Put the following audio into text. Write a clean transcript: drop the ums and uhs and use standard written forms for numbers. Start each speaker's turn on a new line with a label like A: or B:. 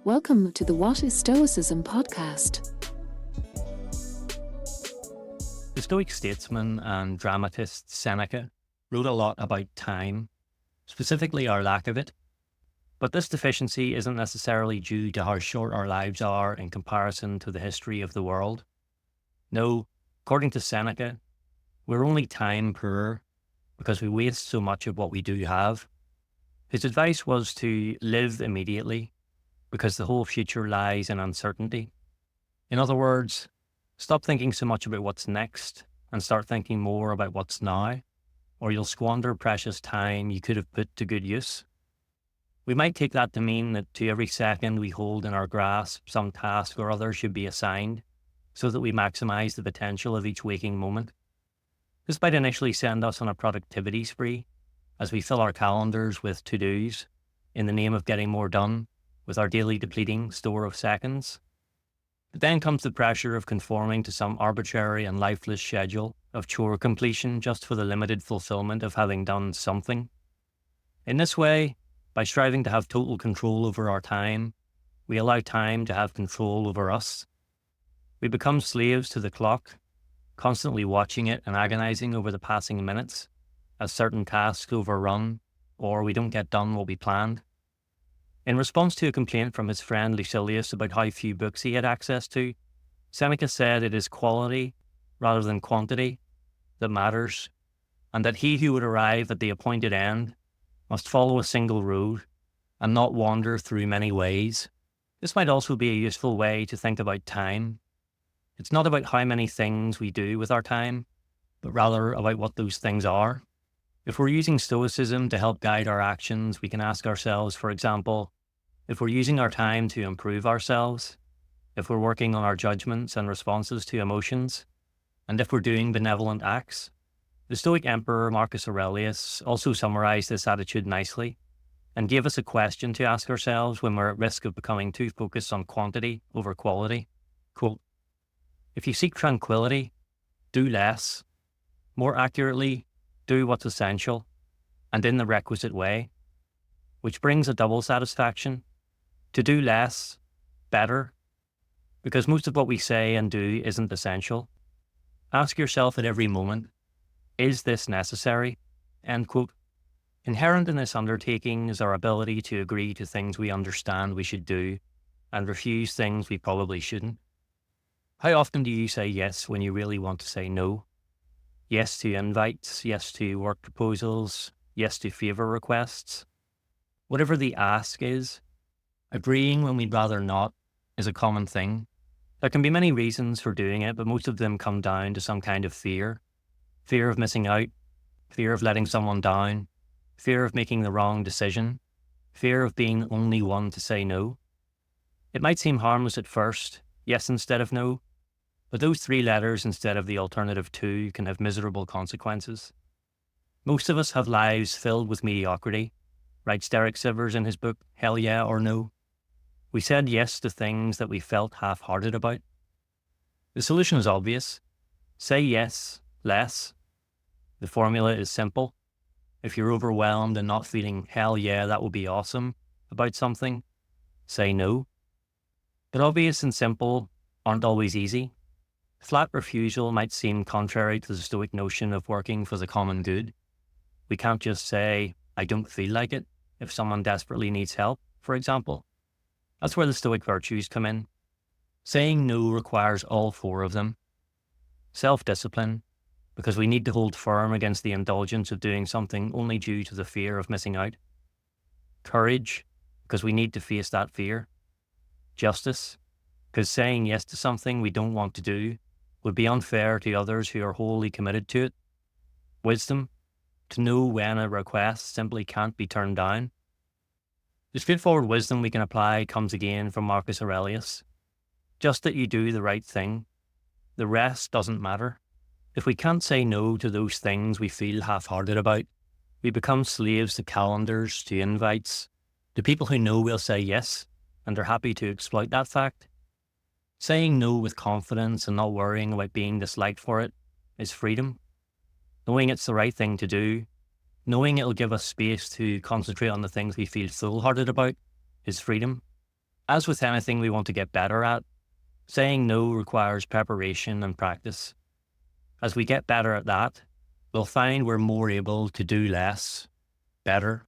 A: Welcome to the What is Stoicism podcast.
B: The Stoic statesman and dramatist Seneca wrote a lot about time, specifically our lack of it. But this deficiency isn't necessarily due to how short our lives are in comparison to the history of the world. No, according to Seneca, we're only time poorer because we waste so much of what we do have. His advice was to live immediately because the whole future lies in uncertainty. In other words, stop thinking so much about what's next and start thinking more about what's now, or you'll squander precious time you could have put to good use. We might take that to mean that to every second we hold in our grasp, some task or other should be assigned so that we maximize the potential of each waking moment. This might initially send us on a productivity spree as we fill our calendars with to-dos in the name of getting more done with our daily depleting store of seconds. But then comes the pressure of conforming to some arbitrary and lifeless schedule of chore completion just for the limited fulfillment of having done something. In this way, by striving to have total control over our time, we allow time to have control over us. We become slaves to the clock, constantly watching it and agonizing over the passing minutes as certain tasks overrun or we don't get done what we planned. In response to a complaint from his friend Lucilius about how few books he had access to, Seneca said it is quality rather than quantity that matters, and that he who would arrive at the appointed end must follow a single road and not wander through many ways. This might also be a useful way to think about time. It's not about how many things we do with our time, but rather about what those things are. If we're using Stoicism to help guide our actions, we can ask ourselves, for example, if we're using our time to improve ourselves, if we're working on our judgments and responses to emotions, and if we're doing benevolent acts. The Stoic Emperor Marcus Aurelius also summarized this attitude nicely and gave us a question to ask ourselves when we're at risk of becoming too focused on quantity over quality. Quote, "If you seek tranquility, do less. More accurately, do what's essential and in the requisite way, which brings a double satisfaction. To do less, better, because most of what we say and do isn't essential. Ask yourself at every moment, is this necessary?" End quote. Inherent in this undertaking is our ability to agree to things we understand we should do and refuse things we probably shouldn't. How often do you say yes when you really want to say no? Yes to invites, yes to work proposals, yes to favour requests. Whatever the ask is, agreeing when we'd rather not is a common thing. There can be many reasons for doing it, but most of them come down to some kind of fear. Fear of missing out, fear of letting someone down, fear of making the wrong decision, fear of being the only one to say no. It might seem harmless at first, yes instead of no, but those three letters instead of the alternative two can have miserable consequences. Most of us have lives filled with mediocrity, writes Derek Sivers in his book, Hell Yeah or No. We said yes to things that we felt half-hearted about. The solution is obvious. Say yes, less. The formula is simple. If you're overwhelmed and not feeling hell yeah, that would be awesome about something, say no. But obvious and simple aren't always easy. Flat refusal might seem contrary to the Stoic notion of working for the common good. We can't just say, I don't feel like it, if someone desperately needs help, for example. That's where the Stoic virtues come in. Saying no requires all four of them. Self-discipline, because we need to hold firm against the indulgence of doing something only due to the fear of missing out. Courage, because we need to face that fear. Justice, because saying yes to something we don't want to do would be unfair to others who are wholly committed to it. Wisdom, to know when a request simply can't be turned down. The straightforward wisdom we can apply comes again from Marcus Aurelius. Just that you do the right thing. The rest doesn't matter. If we can't say no to those things we feel half-hearted about, we become slaves to calendars, to invites, to people who know we'll say yes and are happy to exploit that fact. Saying no with confidence and not worrying about being disliked for it is freedom. Knowing it's the right thing to do, knowing it'll give us space to concentrate on the things we feel full-hearted about is freedom. As with anything we want to get better at, saying no requires preparation and practice. As we get better at that, we'll find we're more able to do less, better,